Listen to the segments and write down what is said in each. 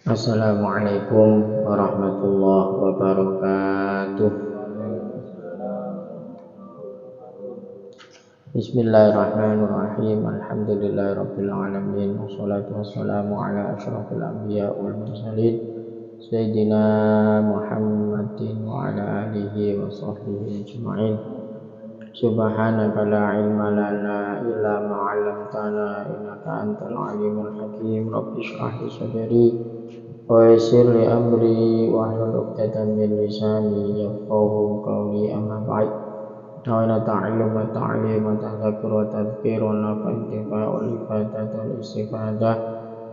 Assalamualaikum warahmatullahi wabarakatuh. Bismillahirrahmanirrahim. Alhamdulillahirabbil alamin. Wassalatu wassalamu ala asyrafil anbiya wal mursalin Sayyidina Muhammadin wa ala alihi wa sahbihi ajma'in. Subhanaka la ilma lana illa ma 'allamtana innaka antal alimul hakim. Rabbi shrah li sadri wa yassir li amri wahlul 'uqdatam min lisani yafqahu qawli. Amma ba'd. Ta'ala ta'allum wa ta'lim wa tadhakkur wa tadhkir wa nafa intifa wa ifadat wal istifadah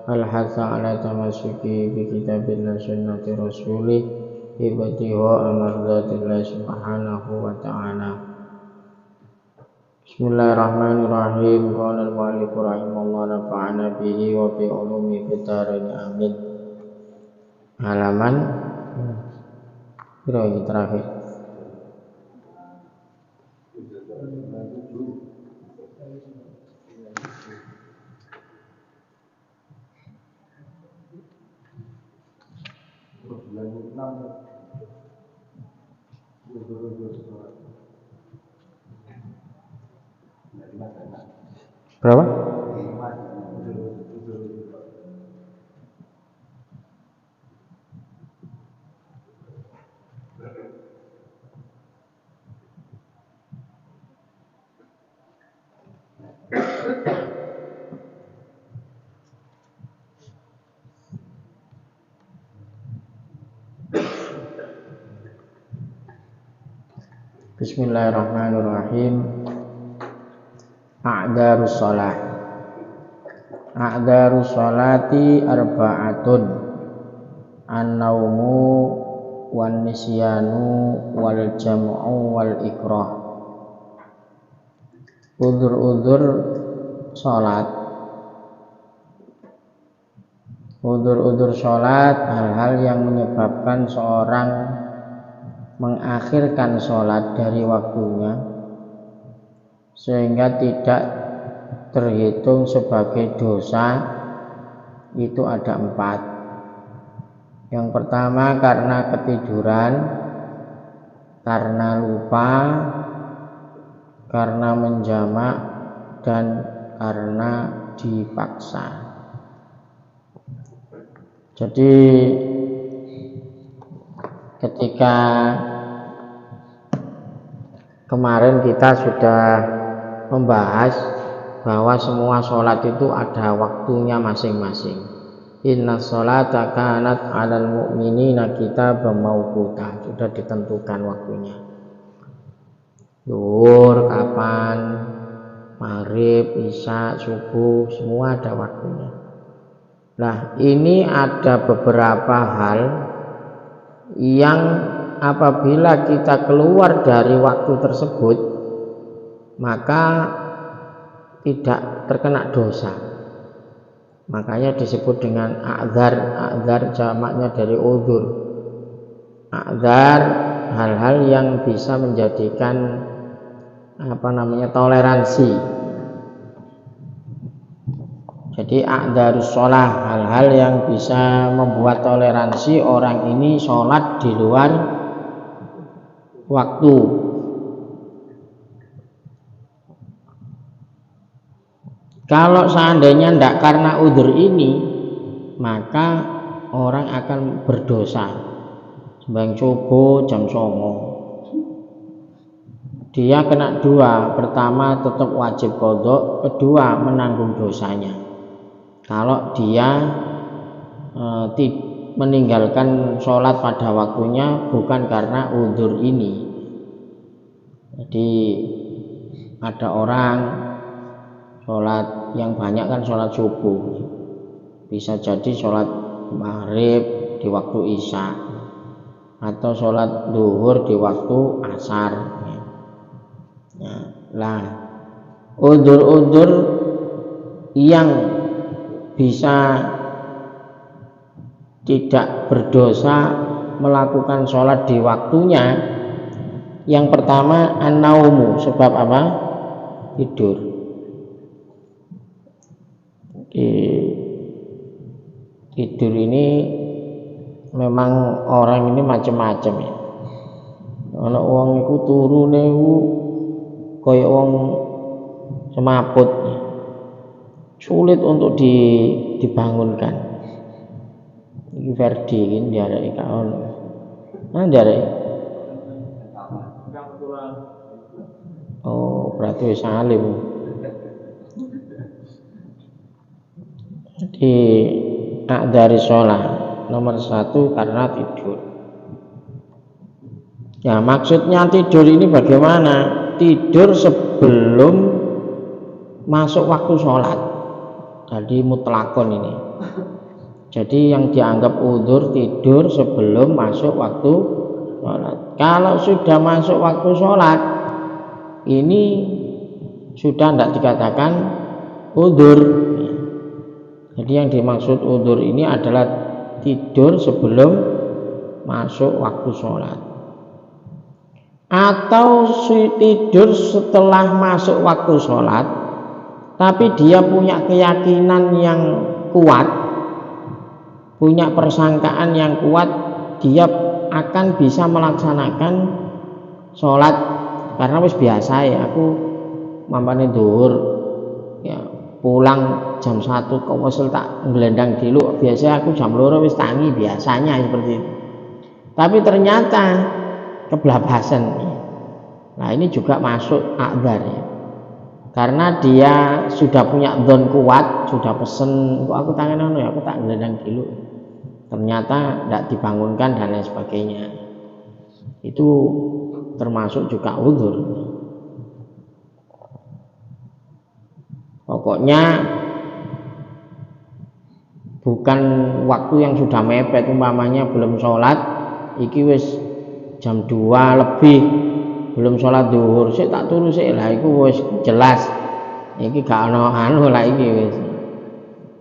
al-hatha ala tamasuki bi kitabillah sunnati rasulih ibtiha amardatillah subhanahu wa ta'ala. Bismillahirrahmanirrahim. Qala al-mu'allif rahimahullah nafa'ana bihi wa bi ulumi fid dharain amin. Halaman berapa terakhir? Berapa? Bismillahirrahmanirrahim. A'dharus shalah. A'dharus sholati arba'atun. An-naumu wan nisyanu wal jam'u wal ikrah. Udzur-udzur salat. Udzur-udzur salat hal-hal yang menyebabkan seorang mengakhirkan sholat dari waktunya sehingga tidak terhitung sebagai dosa, itu ada 4. Yang pertama karena ketiduran, karena lupa, karena menjamak, dan karena dipaksa. Jadi ketika kemarin kita sudah membahas bahwa semua sholat itu ada waktunya masing-masing. Inna sholata kanat 'alal mu'minina kitaban mawquta, sudah ditentukan waktunya. Zuhur kapan, maghrib, isya, subuh, semua ada waktunya. Nah, ini ada beberapa hal yang apabila kita keluar dari waktu tersebut maka tidak terkena dosa, makanya disebut dengan a'dzar. A'dzar jamaknya dari udzur. A'dzar hal-hal yang bisa menjadikan toleransi. Jadi a'dzarus shalah, hal-hal yang bisa membuat toleransi orang ini sholat di luar waktu. Kalau seandainya tidak karena udzur ini, maka orang akan berdosa. Sembahyang subuh jam 09.00, dia kena 2. Pertama tetap wajib qadha, kedua menanggung dosanya. Kalau dia meninggalkan sholat pada waktunya bukan karena udzur ini. Jadi ada orang sholat yang banyak kan sholat subuh, bisa jadi sholat maghrib di waktu isya atau sholat zuhur di waktu asar. Nah, udzur-udzur yang bisa tidak berdosa melakukan sholat di waktunya, yang pertama an-naumu, sebab apa? Tidur. Tidur ini memang orang ini macam-macam ya. Ana wong iku turune kaya wong semaput ya. Sulit untuk dibangunkan. Iki Verdi iki diarani ka ono. Diarani. Oh, berarti wis alim. Jadi dari sholat nomor 1 karena tidur. Ya maksudnya tidur ini bagaimana? Tidur sebelum masuk waktu sholat. Jadi mutlakon ini. Jadi yang dianggap udzur tidur sebelum masuk waktu sholat. Kalau sudah masuk waktu sholat, ini sudah tidak dikatakan udzur. Jadi yang dimaksud udzur ini adalah tidur sebelum masuk waktu sholat, atau tidur setelah masuk waktu sholat, tapi dia punya keyakinan yang kuat, punya persangkaan yang kuat, dia akan bisa melaksanakan sholat karena wis biasa ya, aku mampane dhuwur ya, pulang jam 1 kok wesel tak ngelendang dulu, biasanya aku jam 2 wis tangi, biasanya seperti itu. Tapi ternyata keblabasan. Nah ini juga masuk akbar ya, karena dia sudah punya dzon kuat, sudah pesen kok aku tangan ya, aku tak ngelendang dulu, ternyata tidak dibangunkan dan lain sebagainya. Itu termasuk juga udzur. Pokoknya bukan waktu yang sudah mepet, umpamanya belum sholat, iki wis jam 2 lebih belum sholat duhur, sik tak turu sik lah, iku wis jelas iki gak ono anu lah iki wis.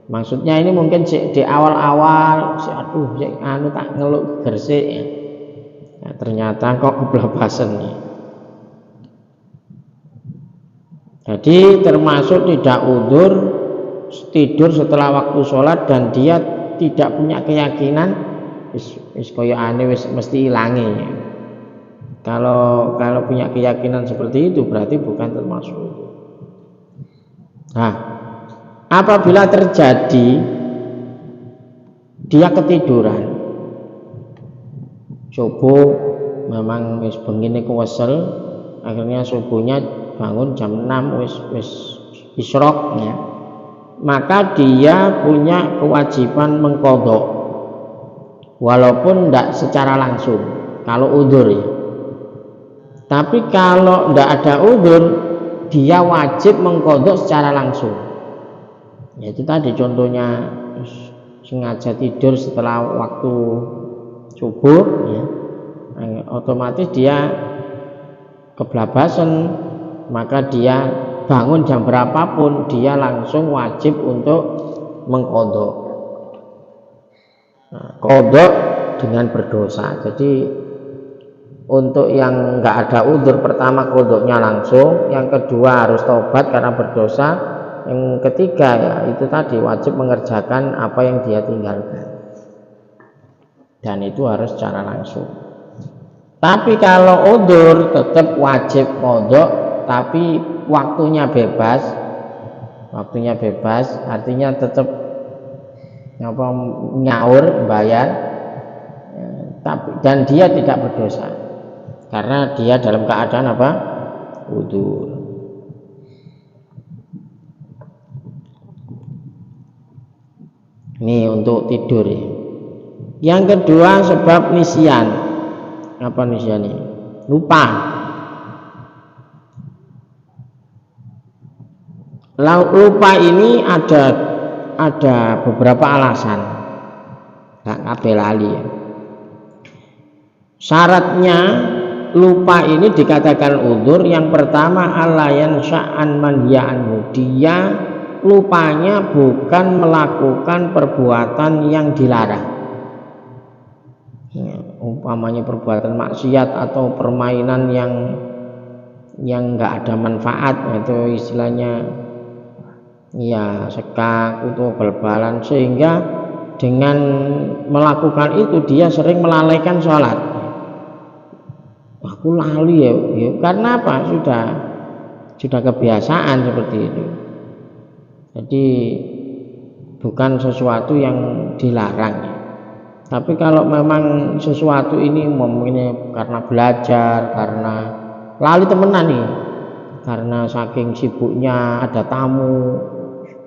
Maksudnya ini mungkin di awal-awal aduh sik anu tak ngeluk gersik ya. Nah, ternyata kok keblabasan nih. Jadi termasuk tidak udzur tidur setelah waktu sholat dan dia tidak punya keyakinan wis kaya ane wis mesti ilangi ya. Kalau punya keyakinan seperti itu berarti bukan termasuk itu. Nah, apabila terjadi dia ketiduran, subuh memang wis bengine kuwesel, akhirnya subuhnya bangun jam 6 wis isyraq ya, maka dia punya kewajiban mengqadha walaupun tidak secara langsung kalau udzur ya. Tapi kalau tidak ada udzur, dia wajib mengqadha secara langsung. Ya itu tadi contohnya, sengaja tidur setelah waktu subuh ya, otomatis dia keblabasan, maka dia bangun jam berapapun dia langsung wajib untuk mengqadha. Qadha dengan berdosa. Jadi untuk yang enggak ada udzur, pertama qadhanya langsung, yang kedua harus taubat karena berdosa, yang ketiga ya itu tadi wajib mengerjakan apa yang dia tinggalkan, dan itu harus secara langsung. Tapi kalau udzur tetap wajib qadha, tapi waktunya bebas, artinya tetap nyaur bayar, dan dia tidak berdosa karena dia dalam keadaan apa? Udzur. Ini untuk tidur ya. Yang kedua sebab nisyan. Apa nisyan ini? Lupa. Lupa ini ada beberapa alasan. Gak kabeh lali ya. Syaratnya lupa ini dikatakan udzur. Yang pertama alayan sya'an man ya'anhu, dia lupanya bukan melakukan perbuatan yang dilarang ya, umpamanya perbuatan maksiat atau permainan yang enggak ada manfaat, itu istilahnya ya sekak, itu bal-balan, sehingga dengan melakukan itu dia sering melalaikan sholat. Aku lali ya, karena apa? Sudah kebiasaan seperti itu. Jadi bukan sesuatu yang dilarang. Tapi kalau memang sesuatu ini karena belajar, karena lali temenan nih, karena saking sibuknya ada tamu,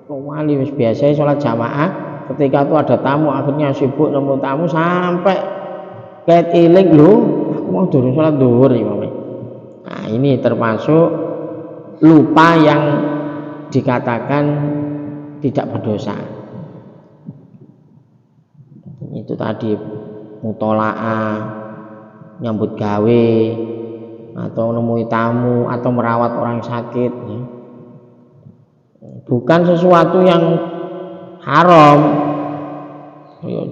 wali biasanya sholat jamaah, ketika itu ada tamu akhirnya sibuk nemu tamu sampai kayak iling loh, aku mau durung sholat duhur ya. Nah ini termasuk lupa yang dikatakan tidak berdosa. Itu tadi mutola'ah, nyambut gawe, atau nemui tamu, atau merawat orang sakit ya. Bukan sesuatu yang haram,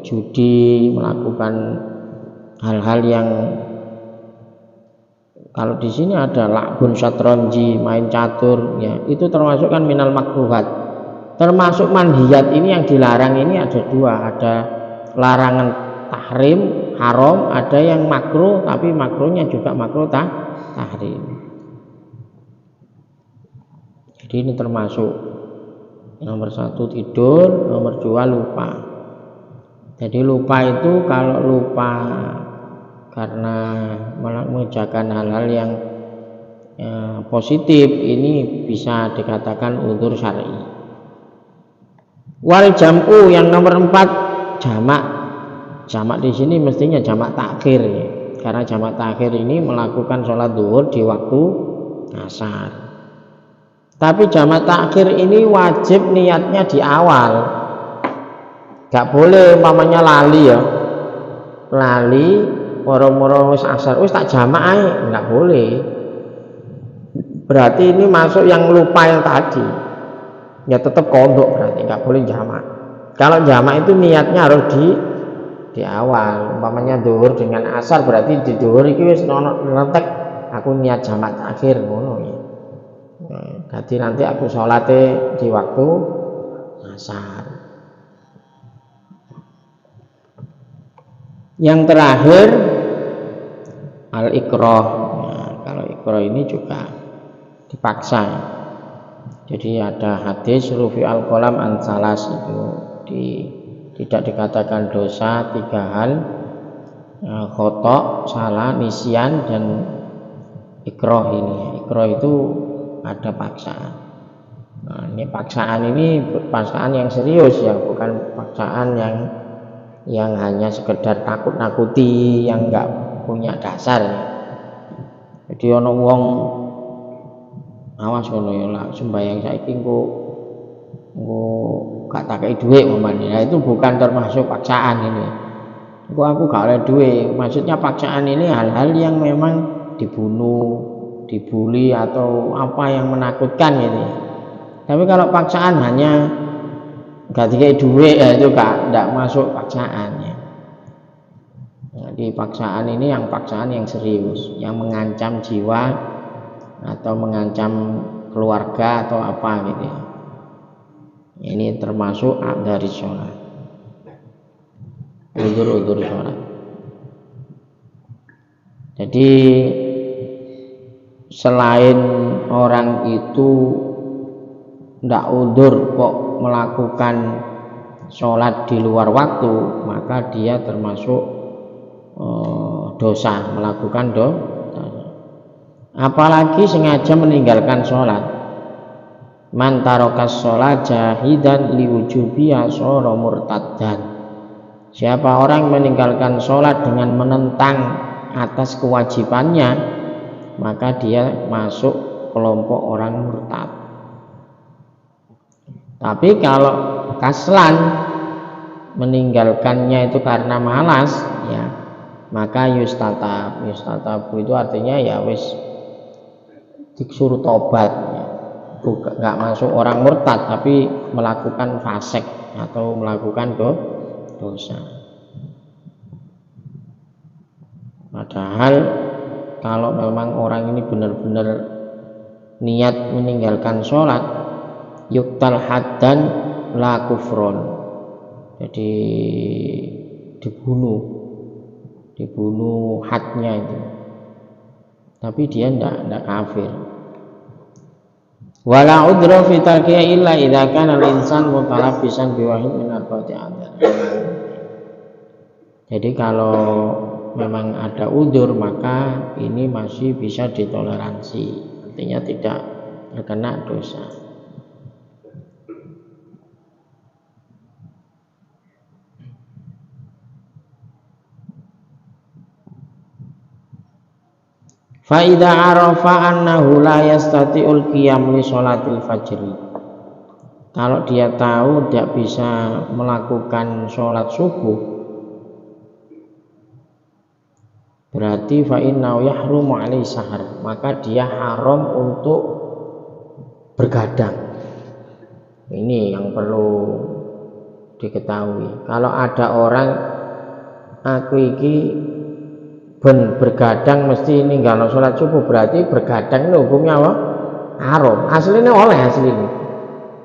judi, melakukan hal-hal yang kalau di sini ada lakbun syatronji, main catur ya, itu termasuk kan minal makruhat. Termasuk manhiyat ini yang dilarang ini ada dua, ada larangan tahrim haram, ada yang makruh tapi makruhnya juga makruh tahrim. Jadi ini termasuk nomor satu tidur, nomor dua lupa. Jadi lupa itu kalau lupa karena mengerjakan hal-hal yang positif ini bisa dikatakan udzur syar'i. Wal jam'u yang nomor 4 jamak di sini mestinya jamak takhir ya. Karena jamak takhir ini melakukan sholat zuhur di waktu asar. Tapi jamak takhir ini wajib niatnya di awal. Gak boleh umpamanya lali ya. Lali moro-moro wis asar wis tak jamak ae, enggak boleh. Berarti ini masuk yang lupa yang tadi. Ya tetap kodok berarti enggak boleh jamak. Kalau jamak itu niatnya harus di awal. Umpamanya zuhur dengan asar berarti di zuhur iki wis nontek aku niat jamak akhir ngono ya. Jadi nanti aku sholatnya di waktu asar. Yang terakhir al-ikrah. Nah, kalau ikrah ini juga dipaksa. Jadi ada hadis rufi al-qalam an salas itu tidak dikatakan dosa 3 hal, khotok, salah, nisyan dan ikrah ini. Ikrah itu ada paksaan. Nah, ini paksaan yang serius ya, bukan paksaan yang hanya sekedar takut-nakuti yang enggak punya dasar ya. Jadi ono wong awas ngono ya lah sembayang saiki engko gak tak kei dhuwit umpamanya. Nah, itu bukan termasuk paksaan ini. Engko aku gak oleh dhuwit. Maksudnya paksaan ini hal-hal yang memang dibunuh, dibuli atau apa yang menakutkan gitu. Tapi kalau paksaan hanya gak dikei duit ya itu tidak masuk paksaan ya. Jadi paksaan ini yang paksaan yang serius, yang mengancam jiwa atau mengancam keluarga atau apa gitu ya. Ini termasuk dari sholat, udzur sholat. Jadi selain orang itu tidak udzur kok melakukan sholat di luar waktu, maka dia termasuk dosa, melakukan dosa. Apalagi sengaja meninggalkan sholat. Man tarokas sholat jahidan liwujubiya shara murtaddan. Siapa orang meninggalkan sholat dengan menentang atas kewajibannya, maka dia masuk kelompok orang murtad. Tapi kalau kaslan meninggalkannya itu karena malas ya, maka yustatabu itu artinya ya wis disuruh tobat ya. Nggak masuk orang murtad tapi melakukan fasik atau melakukan dosa. Padahal kalau memang orang ini benar-benar niat meninggalkan sholat, yuktal haddan la kufron, jadi dibunuh hadnya itu, tapi dia tidak kafir. Wala udra fi tarkiya illa idza kana al-insan mutalabbisan bi wahid min arba'ati adzar. Jadi kalau memang ada udzur maka ini masih bisa ditoleransi, artinya tidak terkena dosa. Fa idza arafa annahu la yastati'ul qiyam li sholatil fajri. Kalau dia tahu tidak bisa melakukan sholat subuh, berarti fa innahu yahrumu alaihi sahar, maka dia haram untuk bergadang. Ini yang perlu diketahui. Kalau ada orang aku iki ben bergadang mesti ninggal sholat subuh, berarti bergadang itu hukumnya apa? Haram. Aslinya oleh aslinya.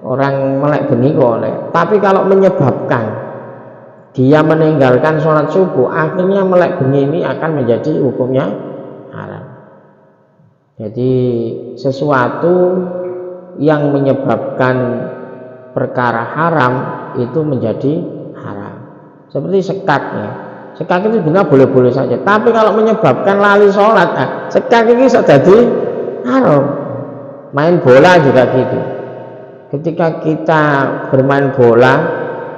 Orang melek bengi kok oleh. Tapi kalau menyebabkan dia meninggalkan sholat subuh, akhirnya melek bengi ini akan menjadi hukumnya haram. Jadi sesuatu yang menyebabkan perkara haram itu menjadi haram. Seperti sekatnya. Sekak itu sebenarnya boleh-boleh saja, tapi kalau menyebabkan lali sholat, sekak ini bisa jadi haram. Main bola juga gitu. Ketika kita bermain bola,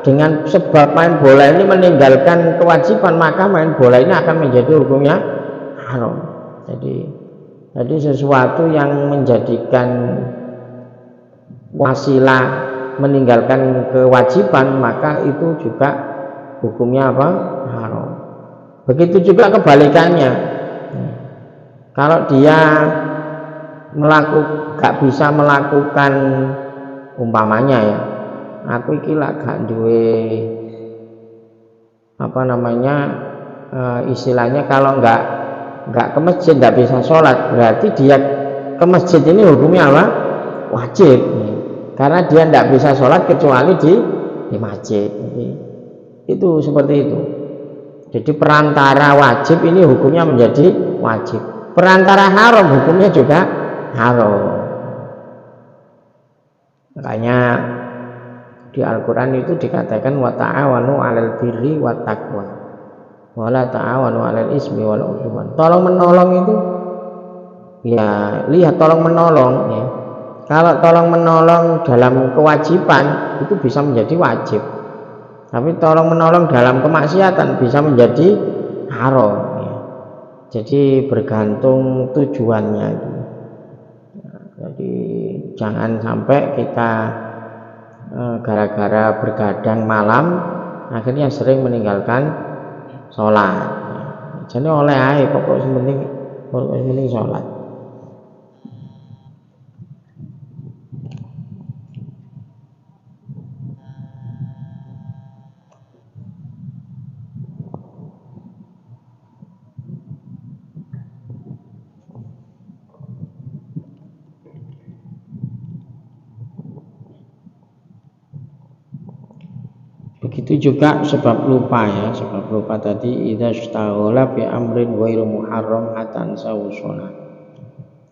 dengan sebab main bola ini meninggalkan kewajiban, maka main bola ini akan menjadi hukumnya haram. Jadi sesuatu yang menjadikan wasilah meninggalkan kewajiban, maka itu juga hukumnya apa? Haram. Begitu juga kebalikannya. Kalau dia gak bisa melakukan, umpamanya ya, aku iki lak gak duwe istilahnya, kalau nggak ke masjid nggak bisa sholat, berarti dia ke masjid ini hukumnya apa? Wajib, karena dia nggak bisa sholat kecuali di masjid. Itu seperti itu. Jadi perantara wajib ini hukumnya menjadi wajib, perantara haram hukumnya juga haram. Makanya di Al-Quran itu dikatakan wa ta'awanu 'alal birri wat taqwa wa la ta'awanu 'alal ismi wal 'udwan. Tolong menolong itu ya, lihat tolong menolong ya. Kalau tolong menolong dalam kewajiban itu bisa menjadi wajib, tapi tolong menolong dalam kemaksiatan bisa menjadi haram ya. Jadi bergantung tujuannya itu. Jadi jangan sampai kita gara-gara bergadang malam akhirnya sering meninggalkan sholat. Jadi oleh ae pokoknya penting sholat. Begitu juga sebab lupa ya, sebab lupa tadi idza istaghala bi amrin ghairu muharram atan sawsona,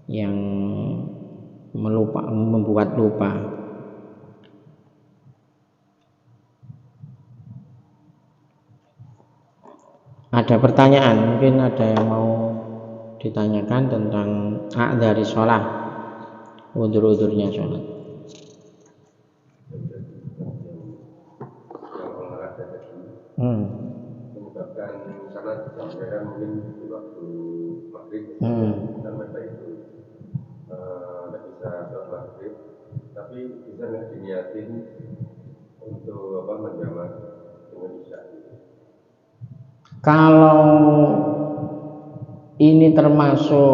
yang membuat lupa. Ada pertanyaan, mungkin ada yang mau ditanyakan tentang dari sholat, udzur-udzurnya sholat. Menyebabkan karena jam mungkin di waktu maghrib dan mereka itu tidak bisa sholat maghrib, tapi bisa nggak diniatin untuk menjamak dengan isya? Kalau ini termasuk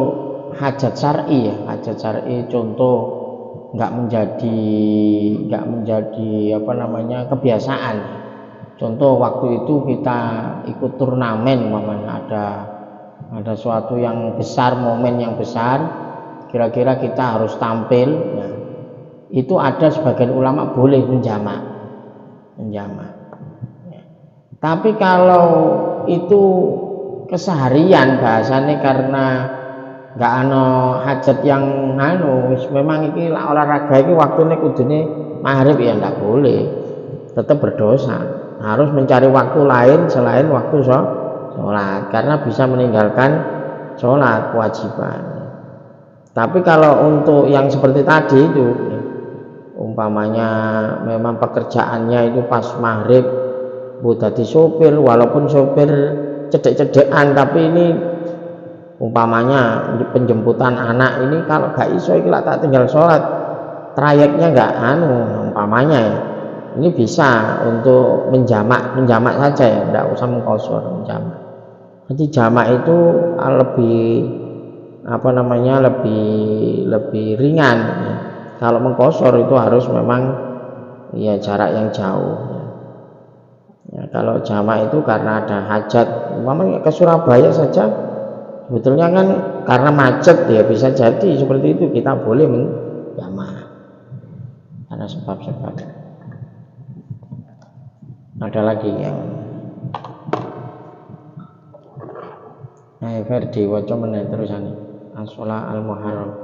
hajat syar'i ya, hajat syar'i, contoh nggak menjadi kebiasaan. Contoh waktu itu kita ikut turnamen, ada suatu yang besar, momen yang besar, kira-kira kita harus tampil. Nah, itu ada sebagian ulama boleh menjamak. Tapi kalau itu keseharian bahasanya karena nggak ano hajat yang memang iki olahraga iki waktune kudune maghrib ya nggak boleh, tetap berdosa, harus mencari waktu lain selain waktu sholat karena bisa meninggalkan sholat kewajiban. Tapi kalau untuk yang seperti tadi itu umpamanya memang pekerjaannya itu pas maghrib buat di sopir, walaupun sopir cedek-cedekan, tapi ini umpamanya penjemputan anak ini kalau gak iso iki tak tinggal sholat, trayeknya nggak umpamanya ya, ini bisa untuk menjamak saja ya, tidak usah mengkosor, menjamak. Jadi jamak itu lebih lebih ringan ya. Kalau mengkosor itu harus memang ya jarak yang jauh ya. Ya, kalau jamak itu karena ada hajat, umpamanya ke Surabaya saja sebetulnya kan karena macet ya bisa jadi seperti itu, kita boleh menjamak karena sebab-sebab. Ada lagi yang Ferdi waca meneh terusan as-shalah al-muharram.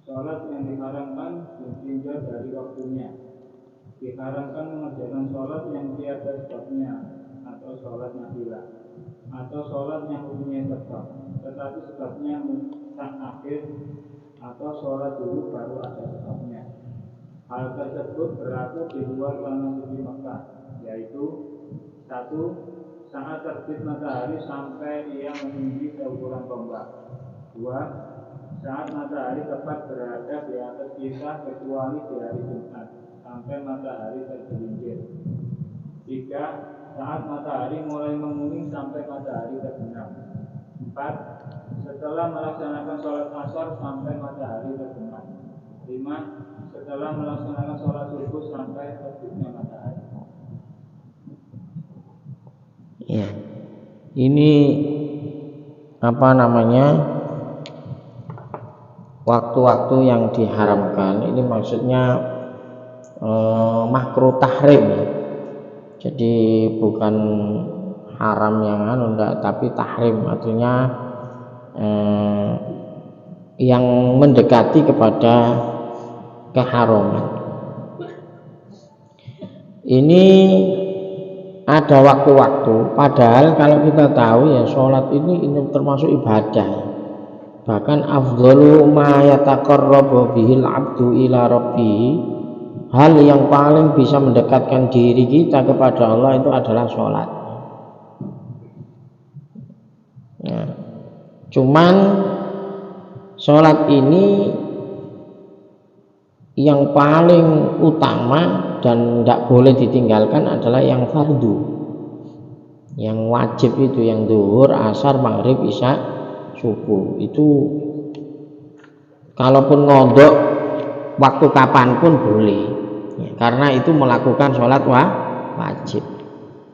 Sholat yang diharamkan ditinjau dari waktunya. Diharamkan mengerjakan sholat yang tiada sebabnya, atau sholat nafilah, atau sholat yang mempunyai sebab, tetapi sebabnya akhir, atau sholat dulu baru ada sebabnya. Hal tersebut berlaku di luar tanah suci Mekah, yaitu 1. Saat terbit matahari sampai ia meninggi seukuran tombak. 2. Saat matahari tepat berada di atas kita kecuali di hari Jumat sampai matahari tergelincir. 3. Saat matahari mulai menguning sampai matahari terbenam. 4. Setelah melaksanakan sholat asar sampai matahari terbenam. 5. Setelah melaksanakan sholat subuh sampai terbitnya matahari. Ya, ini waktu-waktu yang diharamkan ini maksudnya makruh tahrim ya. Jadi bukan haram yang enggak, tapi tahrim artinya yang mendekati kepada keharaman. Ini ada waktu-waktu, padahal kalau kita tahu ya sholat ini termasuk ibadah. Bahkan afdhalu ma yataqarrabu bihil abdu ila rabbih, hal yang paling bisa mendekatkan diri kita kepada Allah itu adalah sholat. Ya. Cuman sholat ini yang paling utama dan tidak boleh ditinggalkan adalah yang fardu, yang wajib itu, yang zuhur, asar, maghrib, isya, subuh. Itu kalaupun ngodok waktu kapanpun boleh ya, karena itu melakukan sholat wajib.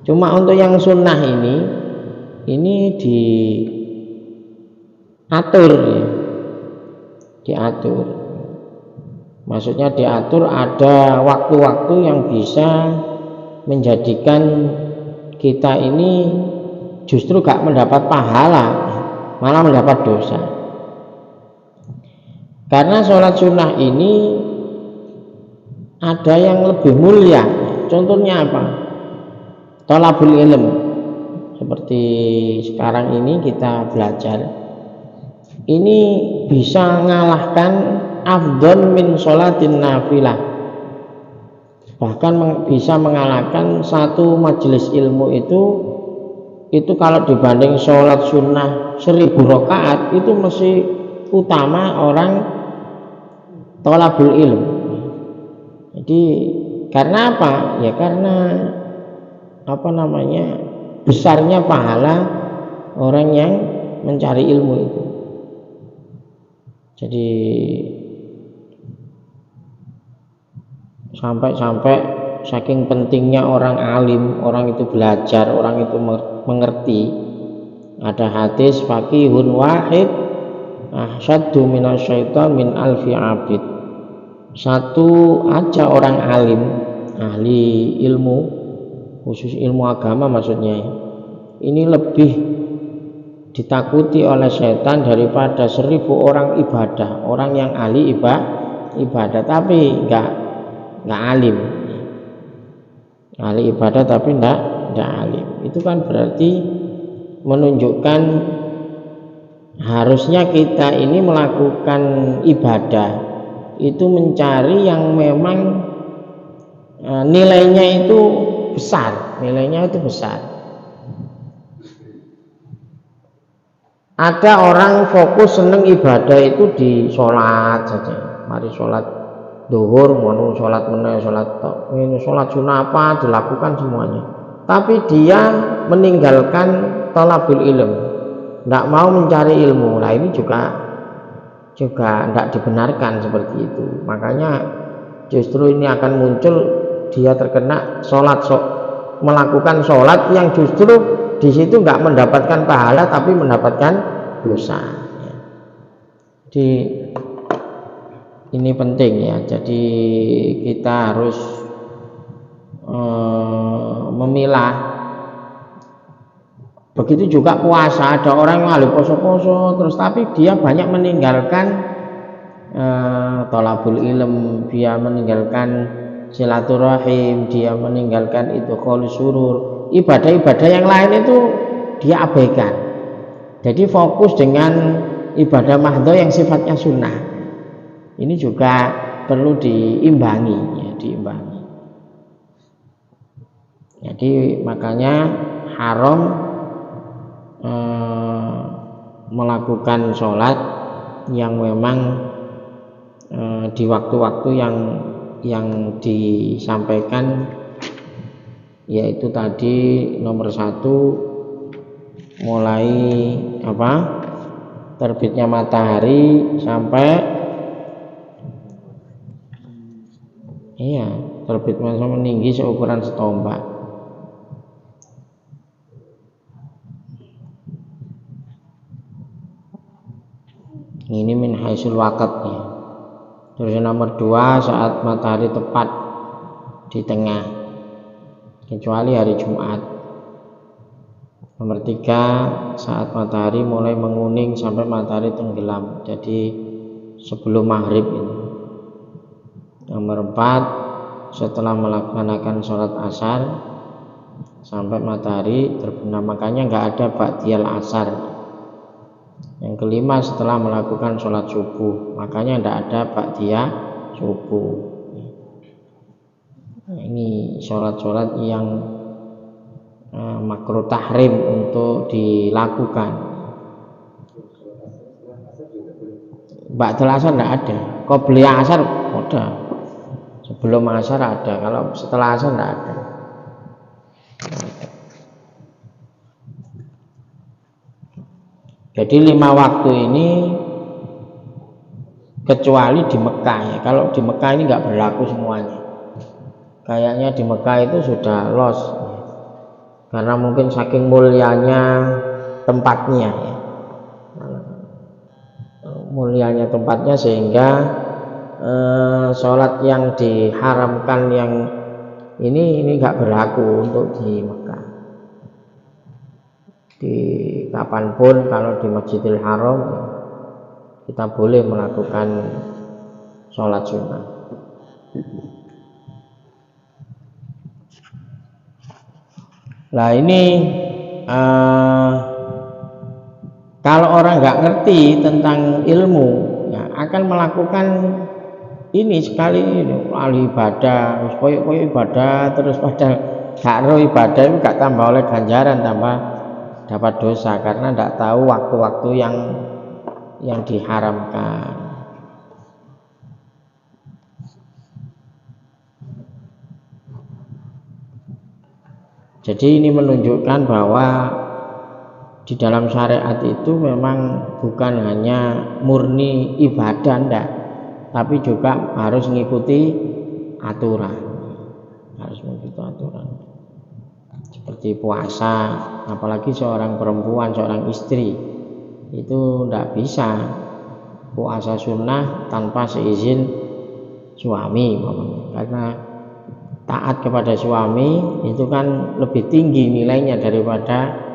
Cuma untuk yang sunnah ini diatur ya. Diatur, maksudnya diatur ada waktu-waktu yang bisa menjadikan kita ini justru gak mendapat pahala, malah mendapat dosa. Karena sholat sunnah ini ada yang lebih mulia. Contohnya apa? thalabul ilm seperti sekarang ini kita belajar ini bisa mengalahkan afdhal min sholatin nafilah, bahkan bisa mengalahkan satu majelis ilmu itu kalau dibanding sholat sunnah 1000 rakaat itu masih utama orang thalabul ilm. Jadi karena apa? Ya karena besarnya pahala orang yang mencari ilmu itu. Jadi sampai saking pentingnya orang alim, orang itu belajar, orang itu mengerti. Ada hadis faqihun wahid ahsyaddu minasyaiton min alfi abid. Satu aja orang alim, ahli ilmu, khusus ilmu agama maksudnya, ini lebih ditakuti oleh setan daripada 1000 orang ibadah, orang yang ahli ibadah tapi enggak alim, ahli ibadah tapi enggak alim. Itu kan berarti menunjukkan harusnya kita ini melakukan ibadah itu mencari yang memang nilainya itu besar. Ada orang fokus seneng ibadah itu di sholat saja, mari sholat duhur, mau sholat meneh, sholat sunnah apa dilakukan semuanya, tapi dia meninggalkan thalabul ilm, tidak mau mencari ilmu. Nah ini juga tidak dibenarkan seperti itu. Makanya justru ini akan muncul dia terkena melakukan sholat yang justru di situ nggak mendapatkan pahala tapi mendapatkan dosa. Jadi ini penting ya. Jadi kita harus memilah. Begitu juga puasa, ada orang yang ahli poso-poso terus tapi dia banyak meninggalkan thalabul ilm, dia meninggalkan silaturahim, dia meninggalkan itu idkhulus surur, ibadah-ibadah yang lain itu dia abaikan. Jadi fokus dengan ibadah mahdhah yang sifatnya sunnah. Ini juga perlu diimbangi ya, diimbangi. Jadi makanya haram melakukan sholat yang memang di waktu-waktu yang disampaikan, yaitu tadi nomor 1 mulai terbitnya matahari sampai terbit matahari meninggi seukuran setombak. Ini min haisul waqtnya. Terus nomor 2 saat matahari tepat di tengah, kecuali hari Jumat. Nomor 3 saat matahari mulai menguning sampai matahari tenggelam, jadi sebelum maghrib ini. Nomor 4 setelah melaksanakan sholat asar sampai matahari terbenam, makanya nggak ada ba'diyal asar. Yang kelima setelah melakukan sholat subuh, makanya tidak ada ba'diyah subuh. Nah, ini sholat-sholat yang makruh tahrim untuk dilakukan. Ba'dal asar tidak ada, qobliyah asar ada, sebelum asar ada, kalau setelah asar tidak ada. Jadi 5 waktu ini kecuali di Mekah ya. Kalau di Mekah ini nggak berlaku semuanya. Kayaknya di Mekah itu sudah lost karena mungkin saking mulianya tempatnya ya. Mulianya tempatnya sehingga sholat yang diharamkan yang ini nggak berlaku untuk di Mekah. Di kapanpun kalau di Masjidil Haram kita boleh melakukan sholat sunnah. Lah ini kalau orang nggak ngerti tentang ilmu, ya akan melakukan ini sekali ini ahli ibadah, koyok ibadah terus pada gak roh ibadah itu gak tambah oleh ganjaran, tambah dapat dosa karena tidak tahu waktu-waktu yang diharamkan. Jadi ini menunjukkan bahwa di dalam syariat itu memang bukan hanya murni ibadah enggak, tapi juga harus mengikuti aturan. Harus mengikuti aturan. Seperti puasa, apalagi seorang perempuan, seorang istri itu enggak bisa puasa sunnah tanpa seizin suami, karena taat kepada suami itu kan lebih tinggi nilainya daripada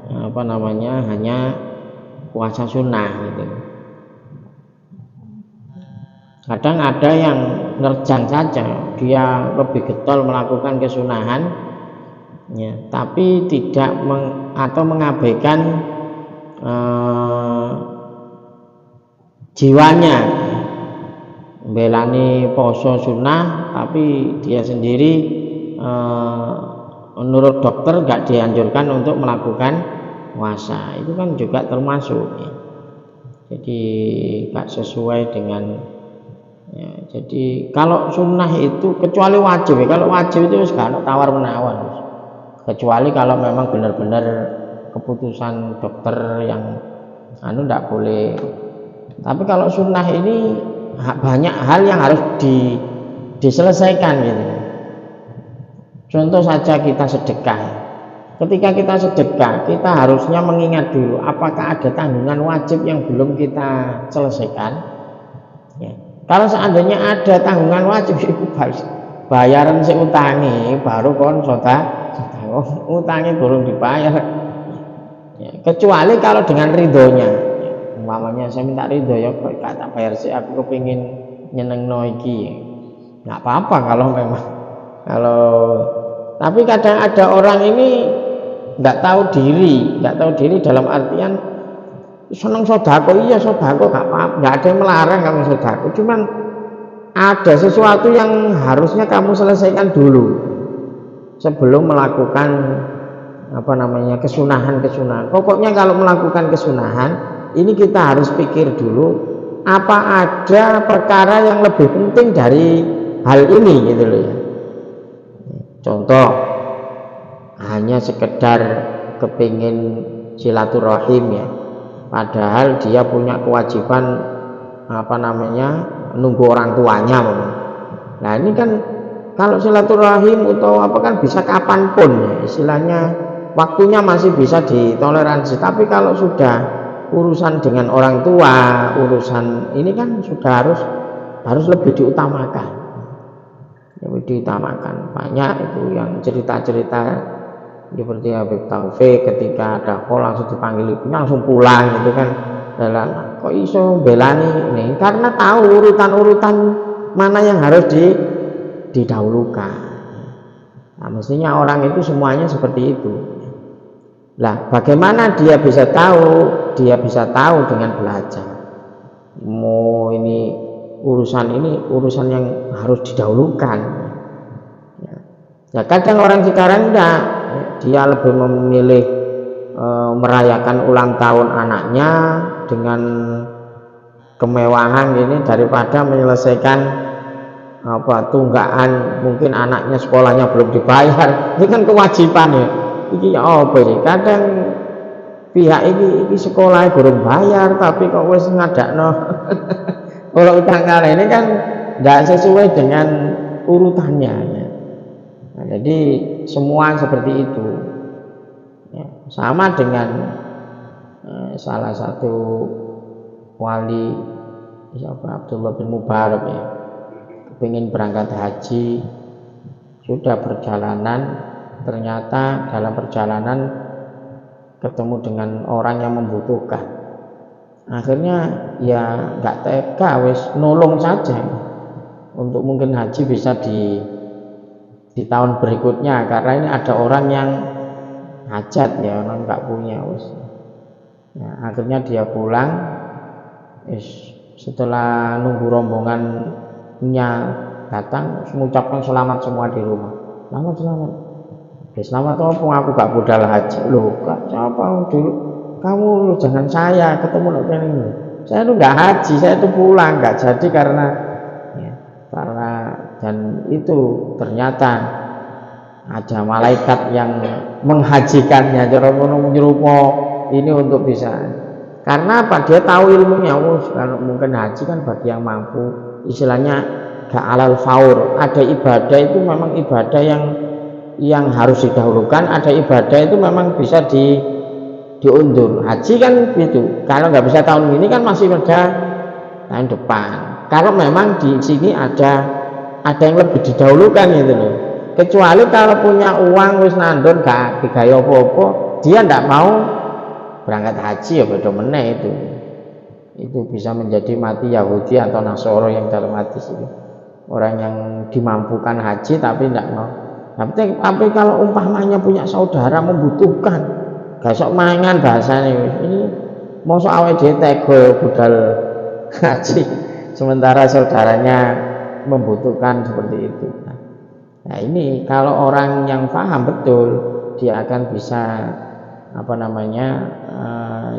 hanya puasa sunnah gitu. Kadang ada yang nerjang saja, dia lebih getol melakukan kesunahan, ya, tapi tidak atau mengabaikan jiwanya, belani poso sunnah, tapi dia sendiri menurut dokter nggak dianjurkan untuk melakukan puasa. Itu kan juga termasuk, ya. Jadi nggak sesuai dengan, ya, jadi kalau sunnah itu kecuali wajib, ya. Kalau wajib itu nggak tawar menawar, kecuali kalau memang benar-benar keputusan dokter yang nggak boleh. Tapi kalau sunnah ini banyak hal yang harus diselesaikan gitu. Contoh saja kita sedekah. Ketika kita sedekah, kita harusnya mengingat dulu apakah ada tanggungan wajib yang belum kita selesaikan. Ya. Kalau seandainya ada tanggungan wajib, itu bayaran si utangi baru kon utangnya belum dibayar. Ya. Kecuali kalau dengan ridhonya, ya. Umpamanya saya minta ridho, ya kok tak bayar sih, aku kepingin nyeneng iki. Nggak apa-apa kalau memang tapi kadang ada orang ini nggak tahu diri dalam artian seneng sodako, iya sodako nggak apa-apa, nggak ada yang melarang kamu sodako, cuman ada sesuatu yang harusnya kamu selesaikan dulu sebelum melakukan kesunahan. Pokoknya kalau melakukan kesunahan ini kita harus pikir dulu apa ada perkara yang lebih penting dari hal ini gitu loh, ya. Contoh, hanya sekedar kepingin silaturahim, ya, padahal dia punya kewajiban nunggu orang tuanya. Nah ini kan kalau silaturahim atau kan bisa kapanpun, ya, istilahnya waktunya masih bisa ditoleransi. Tapi kalau sudah urusan dengan orang tua, urusan ini kan sudah harus lebih diutamakan. Banyak itu yang cerita-cerita seperti Habib Taufik ketika ada call langsung dipanggil ibunya langsung pulang gitu kan. Kok iso belani ini karena tahu urutan-urutan mana yang harus didahulukan. Nah, mestinya orang itu semuanya seperti itu. Lah, bagaimana dia bisa tahu? Dia bisa tahu dengan belajar. Ini urusan yang harus didahulukan. Ya, kadang orang sekarang enggak, dia lebih memilih merayakan ulang tahun anaknya dengan kemewahan ini daripada menyelesaikan tunggakan, mungkin anaknya sekolahnya belum dibayar. Ini kan kewajiban, ya. Ini apa ini? Kadang pihak ini sekolahnya belum bayar tapi kok wis ngadakno kalau utang kali ini kan tidak sesuai dengan urutannya, ya. Nah, jadi semua seperti itu, ya. Sama dengan salah satu wali Abdullah bin Mubarak, ya, ingin berangkat haji, sudah perjalanan, ternyata dalam perjalanan ketemu dengan orang yang membutuhkan. Akhirnya ya nggak tega, wis nolong saja untuk mungkin haji bisa di tahun berikutnya, karena ini ada orang yang hajat ya, orang nggak punya wis. Nah, akhirnya dia pulang, setelah nunggu rombongannya datang, mengucapkan selamat semua di rumah. Selamat. Selamat apa? Aku gak budal haji. Loh, kak, siapa dulu? Kamu lu jangan saya ketemu ini. Saya tuh nggak haji, saya tuh pulang nggak jadi karena dan itu ternyata ada malaikat yang menghajikannya, cara menyerupa ini untuk bisa. Karena apa? Dia tahu ilmunya. Kalau mungkin haji kan bagi yang mampu, istilahnya gak alal faur. Ada ibadah itu memang ibadah yang harus didahulukan, ada ibadah itu memang bisa diundur. Haji kan gitu. Kalau nggak bisa tahun ini kan masih ada tahun depan. Kalau memang di sini ada yang lebih didahulukan gitu loh. Kecuali kalau punya uang wis nandon gak digaya apa-apa, dia ndak mau berangkat haji ya beda meneh itu bisa menjadi mati Yahudi atau Nasoro yang dalam hadis itu, orang yang dimampukan haji tapi tidak mau. Tapi kalau umpamanya punya saudara membutuhkan, gak sok mangan bahasanya ini mau soal awake tega budal haji sementara saudaranya membutuhkan seperti itu. Nah ini kalau orang yang paham betul, dia akan bisa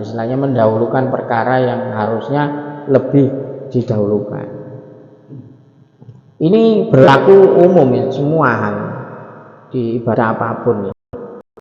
istilahnya mendahulukan perkara yang harusnya lebih didahulukan. Ini berlaku umum ya, semua hal di ibadah apapun ya.